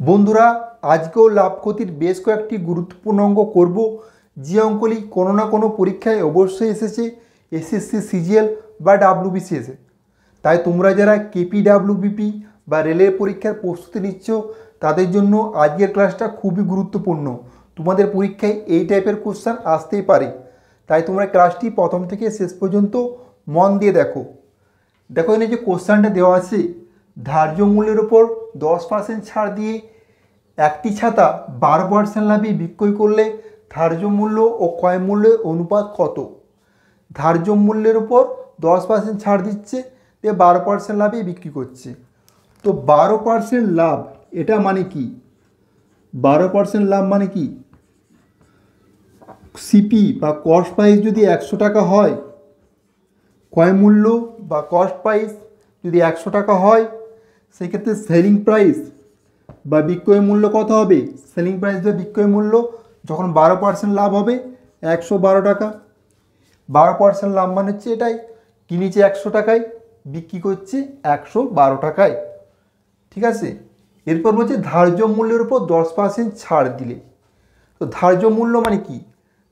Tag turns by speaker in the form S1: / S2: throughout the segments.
S1: বন্ধুরা, আজকেও লাভ ক্ষতির বেশ কয়েকটি গুরুত্বপূর্ণ অঙ্ক করব, যে অঙ্কগুলি কোনো না কোনো পরীক্ষায় অবশ্যই এসেছে, এসএসসি, সিজিএল বা ডাব্লিউবিসিএসে। তাই তোমরা যারা কেপি, ডাব্লিউবিপি বা রেলের পরীক্ষার প্রস্তুতি নিচ্ছ তাদের জন্য আজকের ক্লাসটা খুবই গুরুত্বপূর্ণ। তোমাদের পরীক্ষায় এই টাইপের কোশ্চেন আসতেই পারে, তাই তোমরা ক্লাসটি প্রথম থেকে শেষ পর্যন্ত মন দিয়ে দেখো। এখানে যে কোশ্চেনটা দেওয়া আছে, ধার্য মূল্যের উপর 10% ছাড় দিয়ে একটি ছাতা 12% লাভে বিক্রয় করলে ধার্য মূল্য ও ক্রয় মূল্যের অনুপাত কত? ধার্য মূল্যের উপর 10% ছাড় দিচ্ছে, দিয়ে 12% লাভে বিক্রি করছে। তো 12% লাভ এটা মানে কি? 12% লাভ মানে কি? সিপি বা কস্ট প্রাইস যদি 100 টাকা হয়, ক্রয় মূল্য বা কস্ট প্রাইস যদি 100 টাকা হয়, সেক্ষেত্রে সেলিং প্রাইস বা বিক্রয় মূল্য কত হবে? সেলিং প্রাইস বা বিক্রয় মূল্য যখন 12% লাভ হবে 112 টাকা। 12% লাভ মানে হচ্ছে এটাই, কিনেছে 100 টাকায়, বিক্রি করছে 112 টাকায়। ঠিক আছে, এরপর বলছে ধার্য মূল্যের উপর 10% ছাড় দিলে। তো ধার্য মূল্য মানে কি?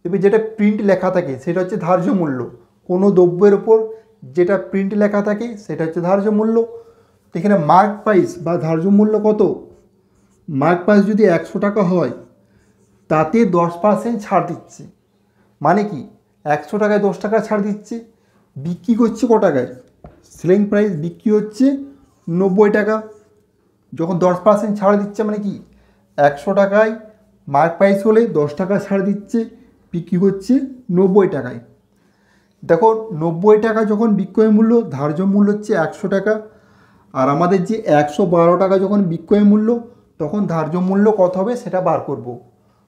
S1: তবে যেটা প্রিন্ট লেখা থাকে সেটা হচ্ছে ধার্য মূল্য। কোনো দ্রব্যের ওপর যেটা প্রিন্ট লেখা থাকে সেটা হচ্ছে ধার্য মূল্য। এখানে মার্ক প্রাইস বা ধার্য মূল্য কত? মার্ক প্রাইস যদি 100 টাকা হয়, তাতে 10% ছাড় দিচ্ছে। মানে কি? 100 টাকায় 10 টাকা ছাড় দিচ্ছে। বিক্রি করছে ক টাকায়? সেলিং প্রাইস বিক্রি হচ্ছে 90 টাকা। যখন 10% ছাড় দিচ্ছে মানে কি? 100 টাকায় মার্ক প্রাইস হলে 10 টাকা ছাড় দিচ্ছে, বিক্রি করছে 90 টাকায়। দেখো, 90 টাকা যখন বিক্রয় মূল্য, ধার্য মূল্য হচ্ছে 100 টাকা, আর আমাদের যে 112 টাকা যখন বিক্রয় মূল্য, তখন ধার্য মূল্য কত হবে সেটা বার করব।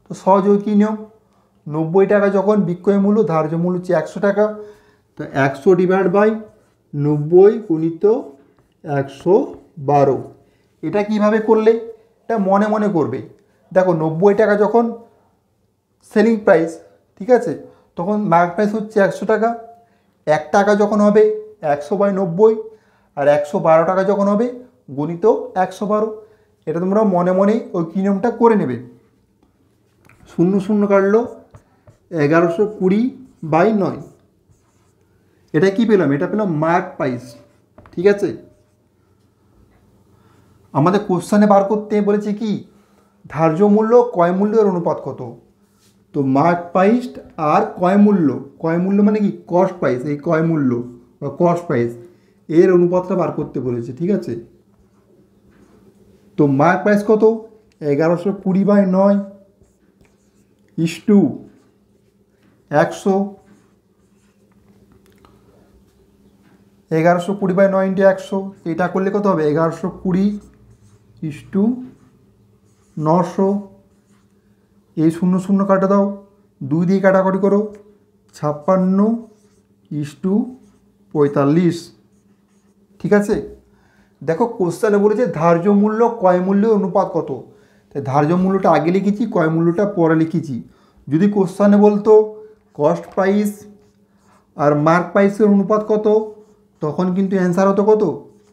S1: তো সহজ কী নিয়ম? 90 টাকা যখন বিক্রয় মূল্য, ধার্য মূল্য হচ্ছে 100 টাকা, তো 100 ডিভাইড বাই 90 গুণিত 112। এটা কিভাবে করলে? এটা মনে মনে করবে। দেখো, 90 টাকা যখন সেলিং প্রাইস, ঠিক আছে, তখন মার্ক প্রাইস হচ্ছে 100 টাকা। 1 টাকা যখন হবে 100/90, আর 112 টাকা যখন হবে গুণিত 112। এটা তোমরা মনে মনেই ওই কী নিয়মটা করে নেবে। 0 0 কাটলো, 1120/9। এটা কি পেলাম? এটা পেলাম মার্ক প্রাইস। ঠিক আছে, আমাদের কোশ্চেনে বার করতে বলেছে কি? ধার্য মূল্য ক্রয় মূল্যের অনুপাত কত? তো মার্ক প্রাইস আর ক্রয় মূল্য, ক্রয় মূল্য মানে কি? Cost price. এই ক্রয় মূল্য বা কস্ট প্রাইস এর অনুপাতটা বার করতে বলেছে। ঠিক আছে, তো মার্ক প্রাইস কত? 1120/9 ইস্টু 100। 1120/9 ইন্টু 100, এটা করলে কত হবে? 1120/900। এই 0 0 কাটা দাও, 2 দিয়ে কাটাকাটি করো, 56/45। ঠিক আছে, দেখো কোশ্চেনে বলেছে ধার্য মূল্য ক্রয় মূল্যের অনুপাত কত। তাই ধার্য মূল্যটা আগে লিখেছি, ক্রয় মূল্যটা পরে লিখেছি। যদি কোশ্চেনে বলতো কস্ট প্রাইস আর মার্ক প্রাইসের অনুপাত কত, তখন কিন্তু অ্যান্সার হতো কত?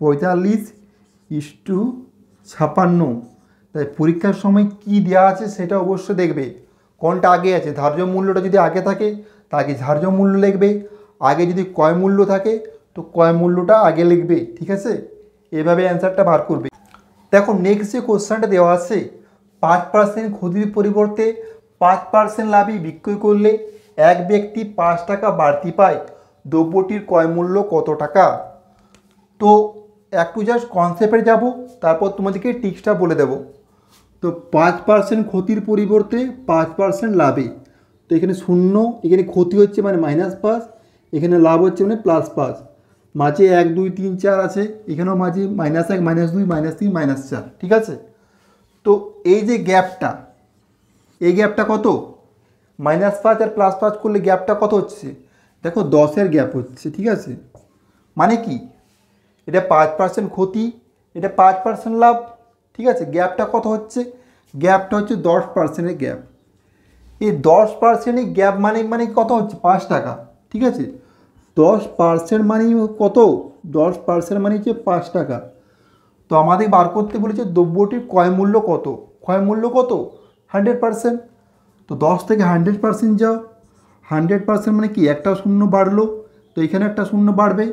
S1: 45/56। তাই পরীক্ষার সময় কি দেওয়া আছে সেটা অবশ্যই দেখবে, কোনটা আগে আছে। ধার্য মূল্যটা যদি আগে থাকে তাকে ধার্য মূল্য লিখবে, আগে যদি ক্রয় মূল্য থাকে তো ক্রয় মূল্যটা আগে লিখবে। ঠিক আছে, এভাবে অ্যান্সারটা বার করবে। দেখো, নেক্সট যে কোশ্চেনটা দেওয়া আছে, 5% ক্ষতির পরিবর্তে 5% লাভে বিক্রয় করলে এক ব্যক্তি 5 টাকা বাড়তি পায়, দ্রব্যটির ক্রয় মূল্য কত টাকা? তো একটু জাস্ট কনসেপ্টে যাব, তারপর তোমাদেরকে টিক্সটা বলে দেব। তো 5% ক্ষতির পরিবর্তে 5% লাভে, তো এখানে 0, এখানে ক্ষতি হচ্ছে মানে -5, এখানে লাভ হচ্ছে মানে +5। মাঝে 1 2 3 4 আছে, এখানেও মাঝে -1 -2 -3 -4। ঠিক আছে, তো এই যে গ্যাপটা, এই গ্যাপটা কত? -5 আর +5 করলে গ্যাপটা কত হচ্ছে? দেখো, 10-এর গ্যাপ হচ্ছে। ঠিক আছে, মানে কি? এটা 5% ক্ষতি, এটা 5% লাভ। ঠিক আছে, গ্যাপটা কত হচ্ছে? গ্যাপটা হচ্ছে 10%-এর গ্যাপ। এই 10%-এর গ্যাপ মানে কত হচ্ছে? 5 টাকা। ঠিক আছে, 10% মানে কত? 10% মানে হচ্ছে 5 টাকা। তো আমাদের বার করতে বলেছে দ্রব্যটির ক্রয় মূল্য কত। ক্রয় মূল্য কত? 100%। তো 10 থেকে 100% যাও, 100% মানে কি, একটা শূন্য বাড়লো, তো এখানে একটা শূন্য বাড়বে,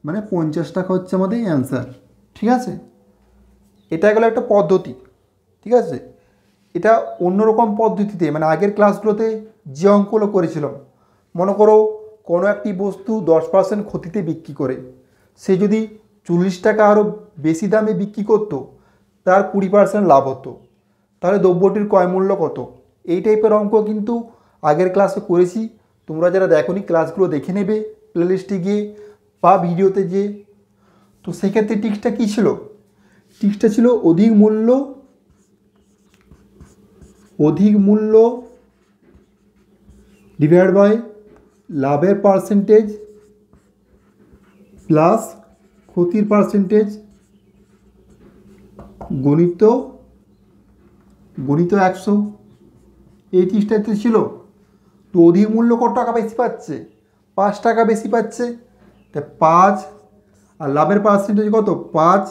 S1: মানে 50 টাকা হচ্ছে আমাদের অ্যান্সার। ঠিক আছে, এটা গেলো একটা পদ্ধতি। ঠিক আছে, এটা অন্যরকম পদ্ধতিতে, মানে আগের ক্লাসগুলোতে যে অঙ্কগুলো করেছিলাম, মনে করো কোনো একটি বস্তু 10% ক্ষতিতে বিক্রি করে সে যদি 40 টাকা আরও বেশি দামে বিক্রি করতো, তার 20% লাভ হতো, তাহলে দ্রব্যটির ক্রয় মূল্য কত। এই টাইপের অঙ্ক কিন্তু আগের ক্লাসে করেছি, তোমরা যারা দেখোনি ক্লাসগুলো দেখে নেবে প্লেলিস্টে গিয়ে বা ভিডিওতে গিয়ে। তো সেক্ষেত্রে টিক্সটা কী ছিল? টিক্সটা ছিল অধিক মূল্য ডিভাইড বাই লাভের পার্সেন্টেজ প্লাস ক্ষতির পার্সেন্টেজ গণিত 100। এই টিক্সটাতে ছিল। তো অধিক মূল্য কত টাকা বেশি পাচ্ছে? 5 টাকা বেশি পাচ্ছে, তাই 5, আর লাভের পার্সেন্টেজ কত? 5,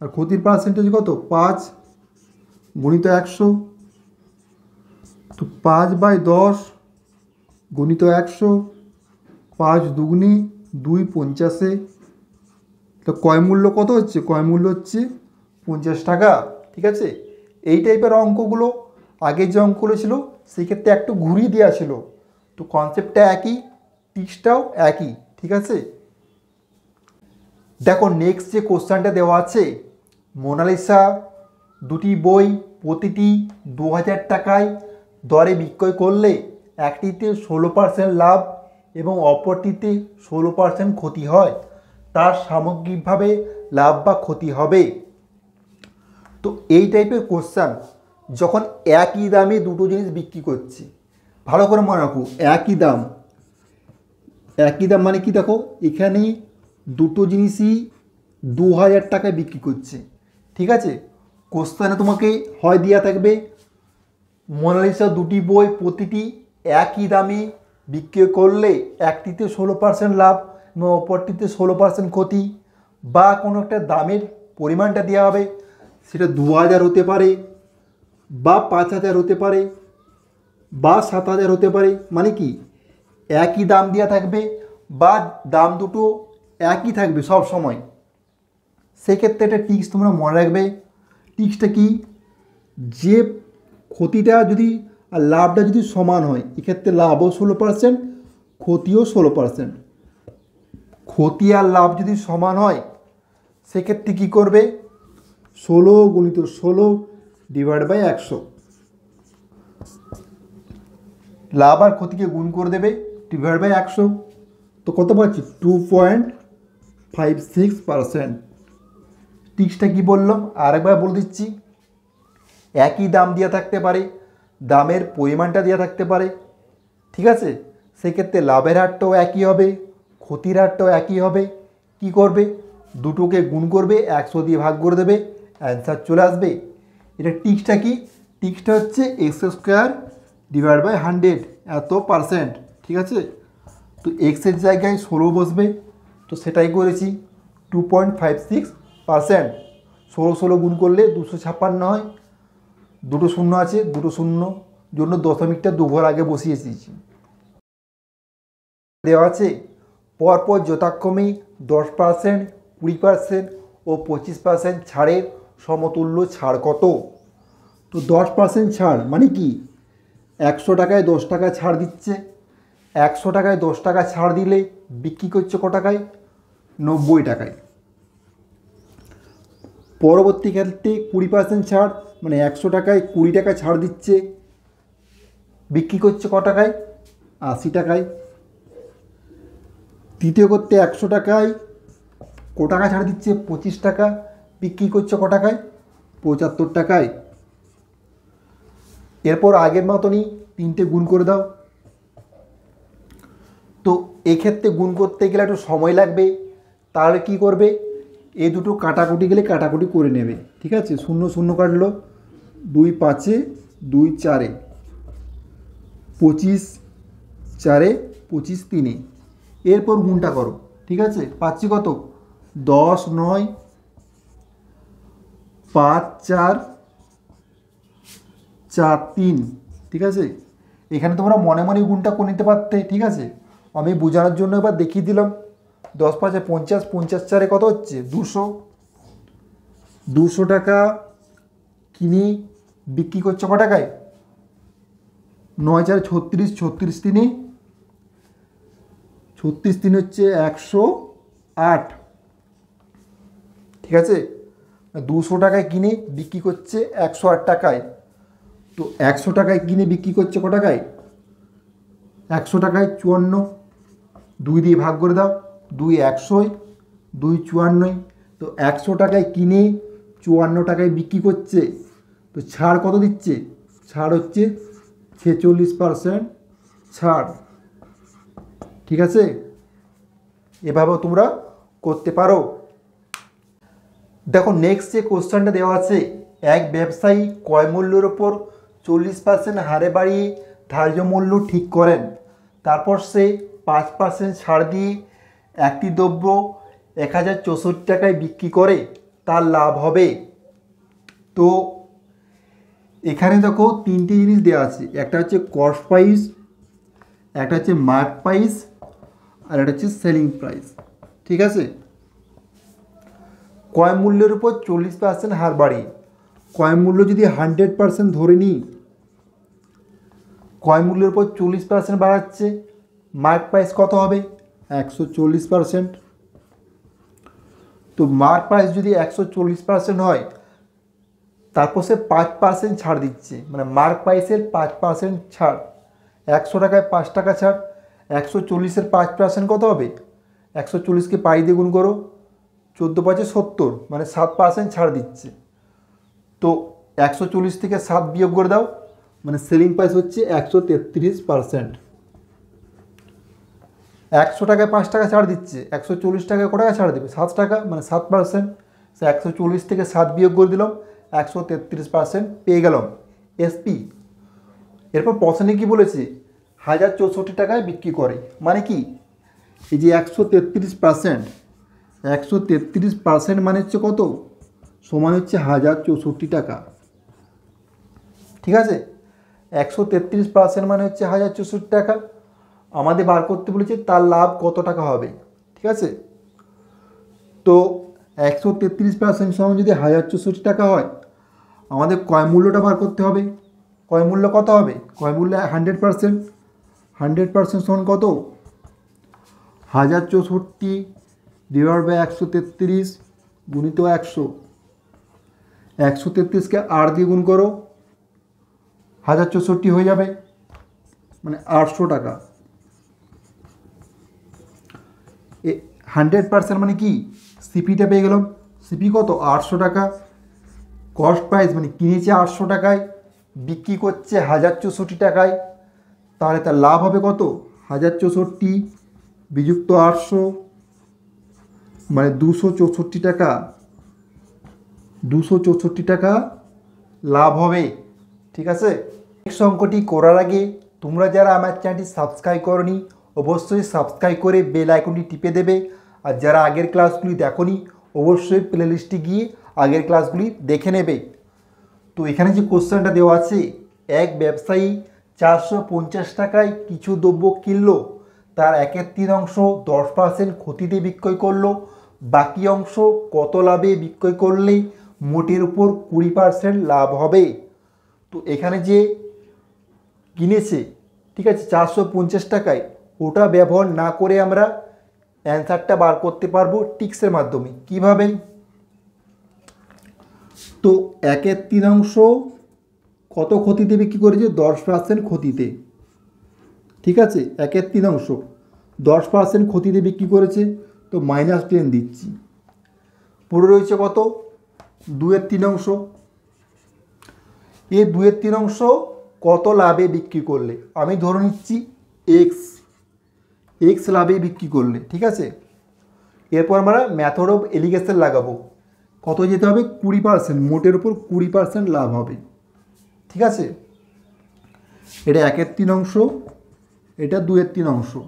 S1: আর ক্ষতির পার্সেন্টেজ কত? 5 গুণিত 100। তো 5/10 গুণিত 100, 5 দুগুণে 2 50। তো ক্রয় মূল্য কত হচ্ছে? ক্রয় মূল্য হচ্ছে 50 টাকা। ঠিক আছে, এই টাইপের অঙ্কগুলো আগের যে অঙ্কগুলো ছিল সেক্ষেত্রে একটু ঘুরিয়ে দেওয়া ছিল, তো কনসেপ্টটা একই, টিক্সটাও একই। ঠিক আছে, দেখো নেক্সট যে কোশ্চেনটা দেওয়া আছে, মোনালিসা দুটি বই প্রতিটি 2000 টাকায় দরে বিক্রয় করলে একটিতে 16% লাভ এবং অপরটিতে 16% ক্ষতি হয়, তার সামগ্রিকভাবে লাভ বা ক্ষতি হবে। তো এই টাইপের কোশ্চেন যখন একই দামে দুটো জিনিস বিক্রি করছি, ভালো করে মনে রাখো, একই দাম মানে কি, দেখো এখানে দুটো জিনিসই 2000 টাকায় বিক্রি করছে। ঠিক আছে, কোশ্চেনে তোমাকে হয় দেওয়া থাকবে মোনালিসা দুটি বই প্রতিটি একই দামে বিক্রি করলে একটিতে 16% লাভ এবং অপরটিতে 16% ক্ষতি, বা কোনো একটা দামের পরিমাণটা দেওয়া হবে, সেটা 2000 হতে পারে বা 5000 হতে পারে বা 7000 হতে পারে। মানে কি, একই দাম দেওয়া থাকবে বা দাম দুটো একই থাকবে সব সময়। সেক্ষেত্রে একটা টিক্স তোমরা মনে রাখবে। টিক্সটা কি, যে ক্ষতিটা যদি আর লাভটা যদি সমান হয়, এক্ষেত্রে লাভও 16%, ক্ষতিও 16%। ক্ষতি আর লাভ যদি সমান হয় সেক্ষেত্রে কী করবে? 16 গুণিত 16 ডিভাইড বাই 100, লাভ আর ক্ষতিকে গুণ করে দেবে, ডিভাইড বাই 100। তো কত পাচ্ছি? 2.56%। টিক্সটা কী বললাম আরেকবার বলে দিচ্ছি, একই দাম দেওয়া থাকতে পারে, দামের পরিমাণটা দেওয়া থাকতে পারে। ঠিক আছে, সেক্ষেত্রে লাভের হারটাও একই হবে, ক্ষতির হারটাও একই হবে। কি করবে? দুটোকে গুণ করবে, 100 দিয়ে ভাগ করে দেবে, অ্যান্সার চলে আসবে। এটা টিক্সটা কি? টিক্সটা হচ্ছে x² ডিভাইড বাই 100 এত %। ঠিক আছে, তো এক্সের জায়গায় 16 বসবে, তো সেটাই করেছি, 2.56%। 16 গুণ করলে 256 হয়, দুটো শূন্য আছে, দুটো শূন্য জন্য দশমিকটা দুঘর আগে বসিয়ে দিয়েছি। দেওয়া আছে পরপর যথাক্রমে 10%, 20% ও 25% ছাড়ের সমতুল্য ছাড় কত? তো 10% ছাড় মানে কি, 100 টাকায় 10 টাকা ছাড় দিচ্ছে, 100 টাকায় 10 টাকা ছাড় দিলে বিক্রি করছে ক টাকায়? 90 টাকায়। পরবর্তী ক্ষেত্রে 20% ছাড়, মানে 100 টাকায় 20 টাকা ছাড় দিচ্ছে, বিক্রি করছে ক টাকায়? 80 টাকায়। তৃতীয় করতে 100 টাকায় ক টাকা ছাড় দিচ্ছে? 25 টাকা, বিক্রি করছে ক টাকায়? 75 টাকায়। এরপর আগের মতনই 3টে গুণ করে দাও। তো এক্ষেত্রে গুণ করতে গেলে একটু সময় লাগবে, তাহলে কি করবে? এই দুটো কাটাকুটি গেলে কাটাকুটি করে নেবে। ঠিক আছে, 0 0 কাটলো, 2 5 2 4, 25 4 25 3। এরপর গুণটা করো। ঠিক আছে, পাচ্ছি কত? 10 9 5 4 4 3, ঠিক আছে। এখানে তোমরা মনে মনে গুণটা করে নিতে পারতে, ঠিক আছে। আমি বোঝানোর জন্য এবার দেখিয়ে দিলাম। 10 5 50, 50 4 কত হচ্ছে 200। 200 টাকা কিনে বিক্রি করছে ক টাকায়? 9 4 36, 36 3 36 3 হচ্ছে 108, ঠিক আছে। 200 টাকায় কিনে বিক্রি করছে 108 টাকায়। তো 100 টাকায় কিনে বিক্রি করছে ক টাকায়? 100 টাকায় 54, 2 দিয়ে ভাগ করে দাও, 2 100, 2 54। তো 100 টাকায় কিনে 54 টাকায় বিক্রি করছে, তো ছাড় কত দিচ্ছে? ছাড় হচ্ছে 46% ছাড়, ঠিক আছে। এভাবেও তোমরা করতে পারো। দেখো নেক্সট যে কোশ্চেনটা দেওয়া আছে, এক ব্যবসায়ী ক্রয় মূল্যের ওপর 40% হারে বাড়িয়ে ধার্য মূল্য ঠিক করেন। তারপর সে 5% ছাড় দিয়ে একটি দ্রব্য 1064 টাকায় বিক্রি করে, তার লাভ হবে। তো এখানে দেখো তিনটে জিনিস দেওয়া আছে, একটা হচ্ছে কস্ট প্রাইস, একটা হচ্ছে মার্ক প্রাইস, আর একটা হচ্ছে সেলিং প্রাইস, ঠিক আছে। ক্রয় মূল্যের উপর 40% হার বাড়িয়ে, ক্রয় মূল্য যদি 100% ধরে নিই, ক্রয় মূল্যের উপর 40% বাড়াচ্ছে, মার্ক প্রাইস কত হবে? 140%। তো মার্ক প্রাইস যদি 140% হয়, তারপর সে 5% ছাড় দিচ্ছে, মানে মার্ক প্রাইসের 5% ছাড়। 100 টাকায় 5 টাকা ছাড়, 140-এর 5% কত হবে? 140কে পাই দিয়ে গুণ করো, 14 5 70, মানে 7% ছাড় দিচ্ছে। তো 140 থেকে 7 বিয়োগ করে দাও, মানে সেলিং প্রাইস হচ্ছে 133%। 100 টাকায় 5 টাকা ছাড় দিচ্ছে, 140 টাকায় কত টাকা ছাড় দেবে? 7 টাকা, মানে 7%। সে 140 থেকে 7 বিয়োগ করে দিলাম, 133% পেয়ে গেলাম এসপি। এরপর প্রশ্নে কি বলেছে? 1064 টাকায় বিক্রি করে, মানে কি? এই যে 133%, 133% মানে হচ্ছে কত? সমান হচ্ছে 1064 টাকা, ঠিক আছে। 133% মানে হচ্ছে 1064 টাকা। আমাদের বার করতে বলেছে তার লাভ কত টাকা হবে, ঠিক আছে। তো 133% সমান যদি 1064 টাকা হয়, আমাদের ক্রয় মূল্যটা বার করতে হবে। ক্রয় মূল্য কত হবে? ক্রয় মূল্য 100%, 100% সমান কত? 1064 ডিভাইড বাই 133 গুণিত 100। 133কে 8 দিয়ে গুণ করো, 1064 হয়ে যাবে, মানে 800 টাকা। 100% মানে কি? সিপিটা পেয়ে গেলাম। সিপি কত? 800 টাকা। কস্ট প্রাইস মানে কিনেছে 800 টাকায়, বিক্রি করছে 1064 টাকায়, তাহলে তার লাভ হবে কত? 1064 বিযুক্ত 800, মানে 264 টাকা। 264 টাকা লাভ হবে, ঠিক আছে। নেক্সট অঙ্কটি করার আগে তোমরা যারা আমার চ্যানেলটি সাবস্ক্রাইব করনি, অবশ্যই সাবস্ক্রাইব করে বেল আইকনটি টিপে দেবে। আর যারা আগের ক্লাসগুলি দেখোনি, অবশ্যই প্লেলিস্টে গিয়ে আগের ক্লাসগুলি দেখে নেবে। তো এখানে যে কোশ্চেনটা দেওয়া আছে, এক ব্যবসায়ী 450 টাকায় কিছু দ্রব্য কিনলো, তার 1/3 10% ক্ষতিতে বিক্রয় করলো, বাকি অংশ কত লাভে বিক্রয় করলে মোটের উপর 20% লাভ হবে। তো এখানে যে কিনেছে, ঠিক আছে, 450 টাকায়, ওটা ব্যবহার না করে আমরা অ্যান্সারটা বার করতে পারবো টিক্সের মাধ্যমে। কিভাবে? তো 1/3 কত ক্ষতিতে বিক্রি করেছে? 10% ক্ষতিতে, ঠিক আছে। 1/3 10% ক্ষতিতে বিক্রি করেছে, তো -10 দিচ্ছি। পুরো রয়েছে কত? 2/3। এই 2/3 কত লাভে বিক্রি করলে, আমি ধরে নিচ্ছি এক্স লাভে বিক্রি করলে, ঠিক আছে। এরপর আমরা মেথড অফ এলিগেশন লাগাবো। কত যেতে হবে? 20%, মোটের উপর 20% লাভ হবে, ঠিক আছে। এটা 1/3, এটা 2/3।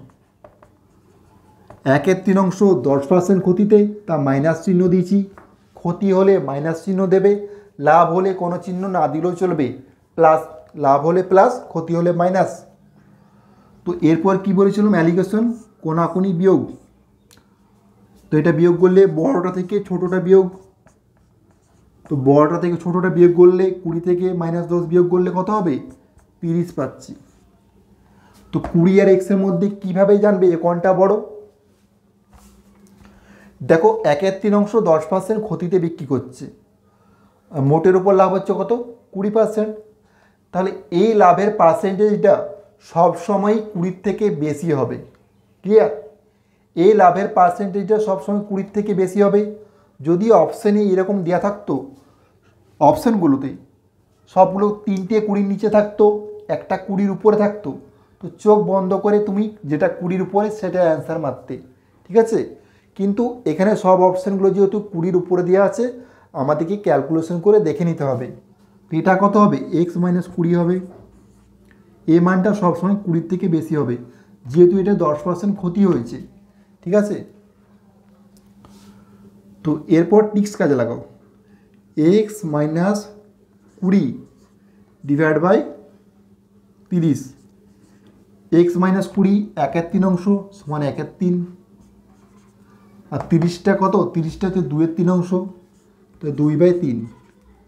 S1: 1/3 10% ক্ষতিতে, তা মাইনাস চিহ্ন দিয়েছি। ক্ষতি হলে মাইনাস চিহ্ন দেবে, লাভ হলে কোনো চিহ্ন না দিলেও চলবে, প্লাস লাভ হলে প্লাস, ক্ষতি হলে মাইনাস। তো এরপর কি বলেছিলাম, অ্যালিগেশন, কোনাকুনি বিয়োগ। তো এটা বিয়োগ করলে বড়টা থেকে ছোটোটা বিয়োগ, তো বড়টা থেকে ছোটোটা বিয়োগ করলে 20 থেকে -10 বিয়োগ করলে কত হবে, 30 পাচ্ছি। তো 20 আর x এর মধ্যে কীভাবে জানবে যে কোনটা বড়? দেখো 1/3 10% ক্ষতিতে বিক্রি করছে, মোটের উপর লাভ হচ্ছে কত, 20%। তাহলে এই লাভের পার্সেন্টেজটা সবসময়ই 20 থেকে বেশি হবে। ক্লিয়ার? এই লাভের পার্সেন্টেজটা সবসময় 20 থেকে বেশি হবে। যদি অপশানে এরকম দেওয়া থাকতো, অপশানগুলোতে সবগুলো 3টে 20 নিচে থাকতো, একটা 20 উপরে থাকতো, তো চোখ বন্ধ করে তুমি যেটা 20 উপরে সেটা অ্যান্সার মারতে, ঠিক আছে। কিন্তু এখানে সব অপশানগুলো যেহেতু 20 উপরে দেওয়া আছে, আমাদেরকে ক্যালকুলেশন করে দেখে নিতে হবে। তো এটা কত হবে, x - 20 হবে। এই মানটা সবসময় 20 থেকে বেশি হবে, যেহেতু এটা 10% ক্ষতি হয়েছে, ঠিক আছে। তো এরপর টিক্স কাজে লাগাও, x - 20 ডিভাইড বাই 30। x - 20 1/3 সমান 1/3, আর 30টা কত, 30টা হচ্ছে 2/3, তো 2/3।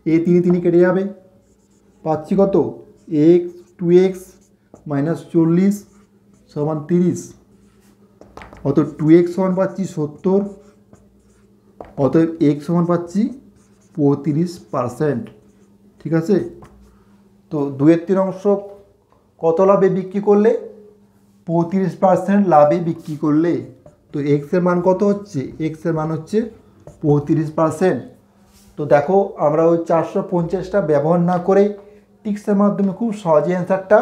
S1: এই 3 কেটে যাবে, পাচ্ছি কত, x 2x - 40 সমান 30। অত 2x সমান পাচ্ছি 70, অতএব x সমান পাচ্ছি 35%, ঠিক আছে। তো 2/3 কত লাভে বিক্রি করলে, 35% লাভে বিক্রি করলে। তো x এর মান কত হচ্ছে, x এর মান হচ্ছে 35%। তো দেখো আমরা ওই 450টা ব্যবহার না করে টিক্সের মাধ্যমে খুব সহজে অ্যান্সারটা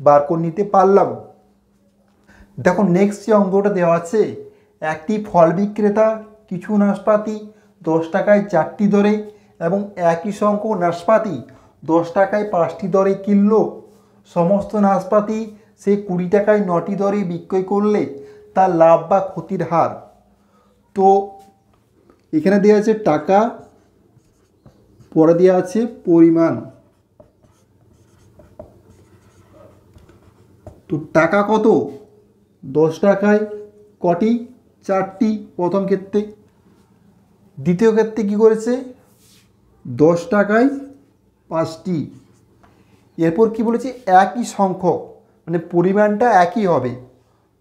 S1: বার করে নিতে পারলাম। দেখো নেক্সট যে অঙ্কটা দেওয়া আছে, একটি ফল বিক্রেতা কিছু নাশপাতি 10 টাকায় 4টি দরে এবং একই সংখ্যক নাশপাতি 10 টাকায় 5টি দরে কিনলো। সমস্ত নাশপাতি সে 20 টাকায় 9টি দরে বিক্রয় করলে তার লাভ বা ক্ষতির হার। তো এখানে দেওয়া আছে টাকা, পরে দেওয়া আছে পরিমাণ। তো টাকা কত, 10 টাকায় কটি, 4টি প্রথম ক্ষেত্রে। দ্বিতীয় ক্ষেত্রে কী করেছে, 10 টাকায় 5টি। এরপর কি বলেছে, একই সংখ্যক, মানে পরিমাণটা একই হবে।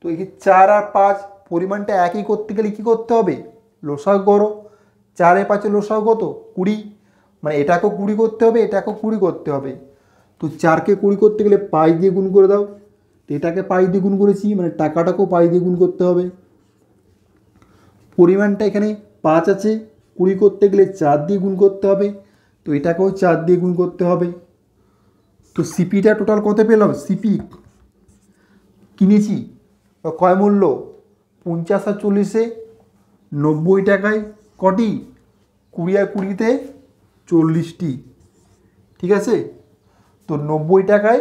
S1: তো এই 4 আর 5 পরিমাণটা একই করতে গেলে কী করতে হবে, লসাগু করো। 4 এর 5 লসাগু কত, 20, মানে এটাকেও 20 করতে হবে, এটাকেও 20 করতে হবে। তো 4কে 20 করতে গেলে 5 দিয়ে গুণ করে দাও। তো এটাকে 5 দিয়ে গুণ করেছি, মানে টাকাটাকেও 5 দিয়ে গুণ করতে হবে। পরিমাণটা এখানে 5 আছে, 20 করতে গেলে 4 দিয়ে গুণ করতে হবে, তো এটাকেও 4 দিয়ে গুণ করতে হবে। তো সিপিটা টোটাল কত পেলাম, সিপি কিনেছি কয় মূল্য, 50 আর 40-এ 90 টাকায় কটি, 20 আর 20-তে 40টি, ঠিক আছে। তো 90 টাকায়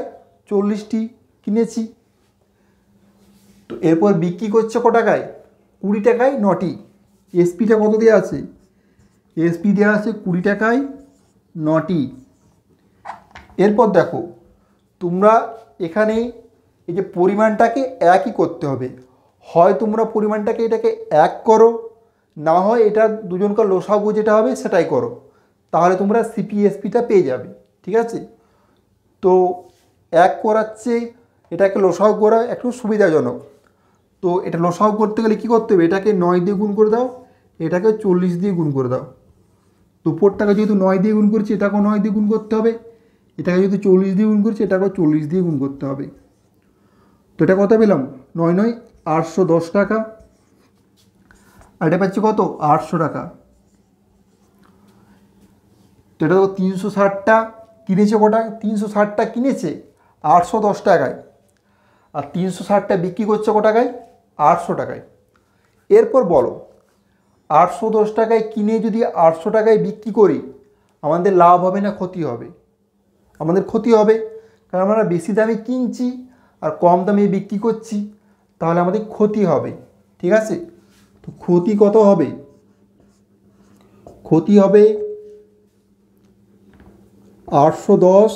S1: 40টি কিনেছি। তো এরপর বিক্রি করছে ক টাকায়, 20 টাকায় 9টি। এসপিটা কত দেওয়া আছে, এসপি দেওয়া আছে 20 টাকায় 9টি। এরপর দেখো তোমরা এখানে এই যে পরিমাণটাকে একই করতে হবে, হয় তোমরা পরিমাণটাকে এটাকে এক করো, না হয় এটা দুজনকার লসাগু যেটা হবে সেটাই করো, তাহলে তোমরা সিপিএসপিটা পেয়ে যাবে, ঠিক আছে। তো এক করাচ্ছে, এটাকে লসাগু করা একটু সুবিধাজনক। তো এটা লসাগু করতে গেলে কী করতে হবে, এটাকে 9 দিয়ে গুণ করে দাও, এটাকে 40 দিয়ে গুণ করে দাও। তো উপরটাকে যেহেতু 9 দিয়ে গুণ করছি, এটাকেও 9 দিয়ে গুণ করতে হবে, এটাকে যেহেতু 40 দিয়ে গুণ করছি, এটাকেও 40 দিয়ে গুণ করতে হবে। তো এটা কত পেলাম, 9 9 810 টাকা, আর এটা পাচ্ছি কত, 800 টাকা। তো এটা তো 360টা কিনেছে কটা, 360টা কিনেছে 810 টাকায়, আর 360টা বিক্রি করছে ক টাকায়, 800 টাকায়। এরপর বলো 810 টাকায় কিনে যদি 800 টাকায় বিক্রি করি, আমাদের লাভ হবে না ক্ষতি হবে, আমাদের ক্ষতি হবে, কারণ আমরা বেশি দামে কিনছি আর কম দামে বিক্রি করছি, তাহলে আমাদের ক্ষতি হবে, ঠিক আছে। তো ক্ষতি কত হবে, ক্ষতি হবে 810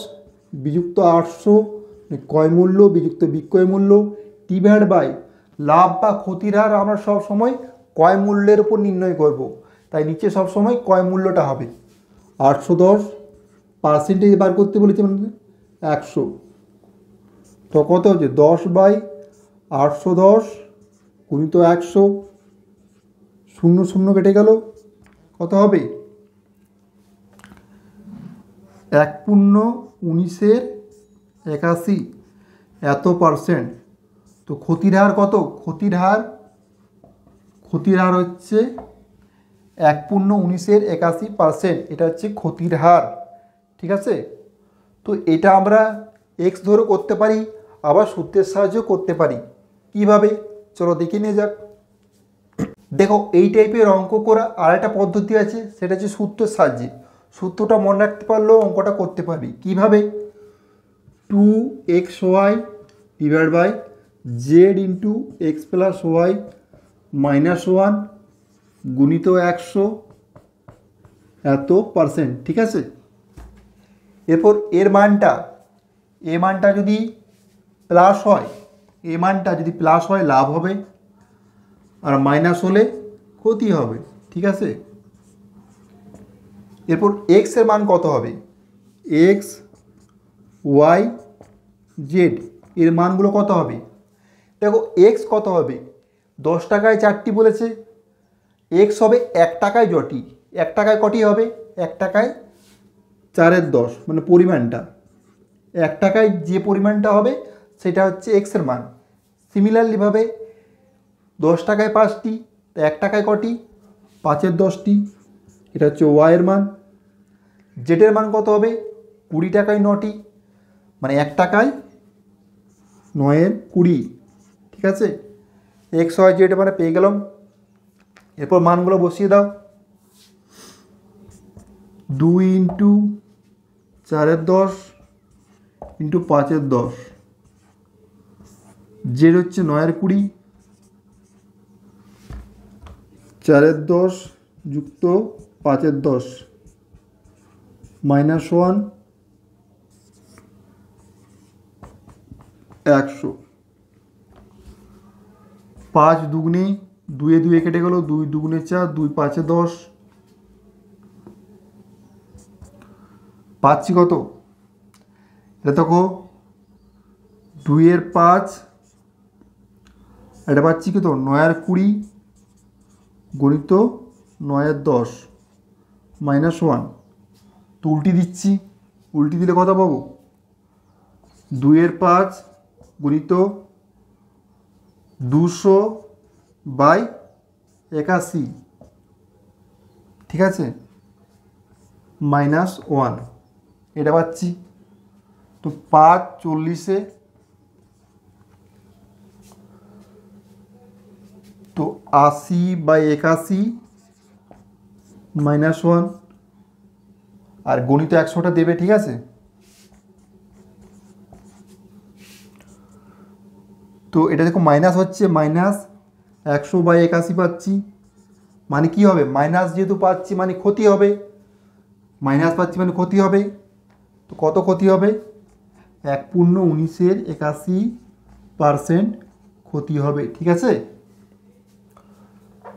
S1: বিযুক্ত 800 ক্রয় মূল্য বিযুক্ত বিক্রয় মূল্য ডিভাইড বাই লাভ বা ক্ষতির হার আমরা সব সময় ক্রয় মূল্যের উপর নির্ণয় করব, তাই নিচে সব সময় ক্রয় মূল্যটা হবে 810 পার্সেন্টেজ বার করতে বলেছে মানে 100, তো কত হচ্ছে 10/810 গুণিত 100, 0 0 কেটে গেল, কত হবে 1/1981 এত পার্সেন্ট। তো ক্ষতির হার কত, ক্ষতির হার হচ্ছে 1/1981%, এটা হচ্ছে ক্ষতির হার। ঠিক আছে, তো এটা আমরা এক্স ধরে করতে পারি, আবার সূত্রের সাহায্যে করতে পারি। কিভাবে চলো দেখে নিয়ে যাক। দেখো এই টাইপের অঙ্ক করা আর একটা পদ্ধতি আছে, সেটা হচ্ছে সূত্রের সাহায্যে। সূত্রটা মনে রাখতে পারলেও অঙ্কটা করতে পারবি। কিভাবে, 2xy divide by z into x plus y minus 1 গুণিত 100 এত পার্সেন্ট। ঠিক আছে, এরপর এর মানটা যদি প্লাস হয়, লাভ হবে, আর মাইনাস হলে ক্ষতি হবে। ঠিক আছে, এরপর এক্স এর মান কত হবে, এক্স ওয়াই জেড এর মানগুলো কত হবে। দেখো এক্স কত হবে, 10 টাকায় 4টি বলেছে, এক্স হবে 1 টাকায় যটি, 1 টাকায় কটি হবে, 1 টাকায় 4/10 মানে পরিমাণটা, 1 টাকায় যে পরিমাণটা হবে সেটা হচ্ছে এক্সের মান। সিমিলারলিভাবে 10 টাকায় 5টি, 1 টাকায় কটি, 5/10টি, এটা হচ্ছে ওয়াইয়ের মান। জেডের মান কত হবে, 20 টাকায় 9টি, মানে 1 টাকায় 9/20। ঠিক আছে, এক্স ওয়াই জেড মানে পেয়ে গেলাম। এরপর মানগুলো বসিয়ে দাও, 2 ইন্টু 4/10 ইন্টু 5/10, জেড হচ্ছে 9/20, 4/10 যুক্ত 5/10 মাইনাস 1 100, 5 দুগুণে 2 2 কেটে গেল, 2 দুগুণে 4, 2 5/10, পাচ্ছি কত, এটা দেখো 2/5, এটা পাচ্ছি কত 9/20 গণিত 9/10 মাইনাস 1। তো উল্টি দিচ্ছি, উল্টি দিলে কত পাবো, 2/5 গণিত 200/81, ঠিক আছে, মাইনাস 1 এটা পাচ্ছি। তো 5 40-এ, তো 80/81 মাইনাস 1, আর গণিত 100টা দেবে। ঠিক আছে, তো এটা দেখো মাইনাস হচ্ছে, মাইনাস 100/81 পাচ্ছি, মানে কি হবে, মাইনাস যেহেতু পাচ্ছি মানে ক্ষতি হবে, মাইনাস পাচ্ছি মানে ক্ষতি হবে। তো কত ক্ষতি হবে, 1/1981% ক্ষতি হবে। ঠিক আছে,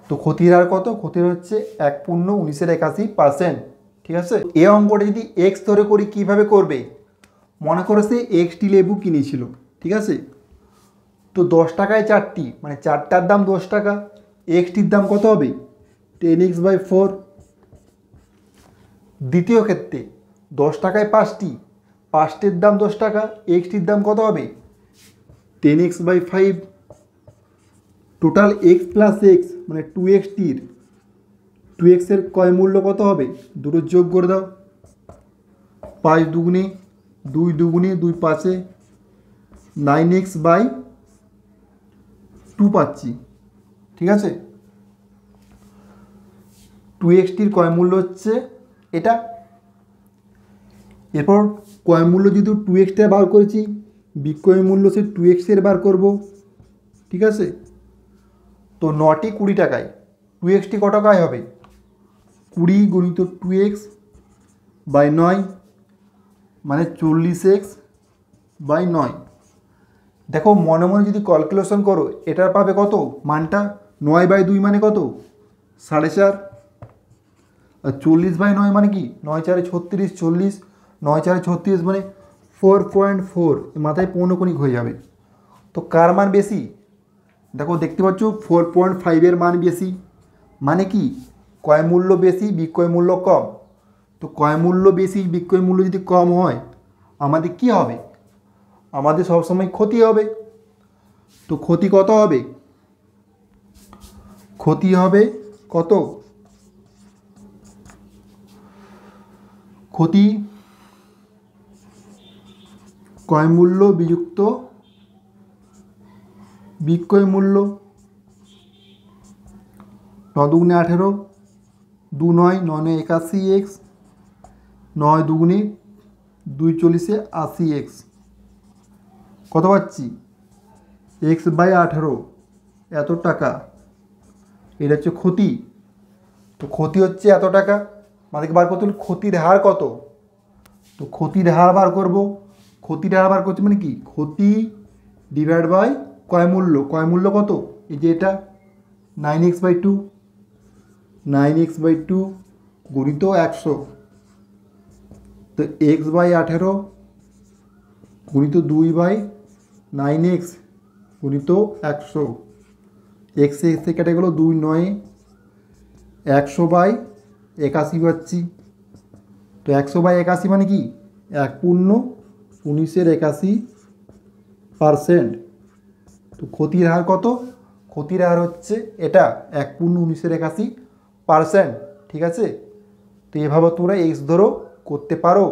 S1: তো ক্ষতির আর কত, ক্ষতির হচ্ছে 1/1981%। ঠিক আছে, এই অঙ্কটা যদি এক্স ধরে করি কিভাবে করবে, মনে করো সে এক্সটি লেবু কিনেছিল। ঠিক আছে, তো 10 টাকায় 4টি, মানে 4টার দাম 10 টাকা, এক্সটির দাম কত হবে 10x/4। দ্বিতীয় ক্ষেত্রে 10 টাকায় 5টি, 5টির দাম 10 টাকা, এক্সটির দাম কত হবে 10x/5। Total x plus x মানে 2xটির 2xের ক্রয় মূল্য কত হবে, দুটো যোগ করে দাও, 5 দুগুণে 2 দুগুণে 2 5-এ 9x/2 পাচ্ছি। ঠিক আছে, 2xটির ক্রয় মূল্য হচ্ছে এটা। এরপর ক্রয় মূল্য যেহেতু 2xটা বার করেছি, বিক্রয় মূল্য সে 2x-এর বার করব। ঠিক আছে, তো 9টি 20 টাকায়, 2xটি কত টাকায় হবে 20 গুণিত 2x বাই 9 মানে 40x বাই 9। দেখো মনে মনে যদি ক্যালকুলেশন করো এটার পাবে কত মানটা, 9 বাই 2 মানে কত 4.5, আর 40/9 মানে কি 9 4 36, 40 9 4 36 মানে 4.4, মাথায় পৌনকণিক হয়ে যাবে। তো কার মান বেশি? দেখো দেখতে পাচ্ছ 4.5 এর মান বেশি, মানে কি ক্রয় মূল্য বেশি বিক্রয় মূল্য কম। তো ক্রয় মূল্য বেশি বিক্রয় মূল্য যদি কম হয় আমাদের কি হবে? আমাদের সবসময় ক্ষতি হবে। তো ক্ষতি কত হবে? ক্ষতি হবে কত? ক্ষতি ক্রয় মূল্য বিযুক্ত বিক্রয় মূল্য। 9 দুগুণে 18, 2 9 9 81x, 9 দুগুণে 2 40 80x, কত পাচ্ছি x/18 এত টাকা। এটা হচ্ছে ক্ষতি। তো ক্ষতি হচ্ছে এত টাকা, আমাদেরকে বার করতে হলে ক্ষতির হার কত। তো ক্ষতির হার বার করব। ক্ষতির হার বার করছে মানে কি ক্ষতি ডিভাইড বাই ক্রয় মূল্য। ক্রয় মূল্য কত? এই যে এটা 9x/2, 9x/2 গুণিত 100। তো x/18 গুণিত 2/9x গুণিত 100। এক্স এক্সে কেটে গেলো 2 9 100/81 পাচ্ছি। তো 100/81 মানে কি 1/1981%। তো ক্ষতির হার কত? ক্ষতির হার হচ্ছে এটা 1/1981%। ঠিক আছে, তো এভাবে তোমরা এক্স ধরো করতে পারো।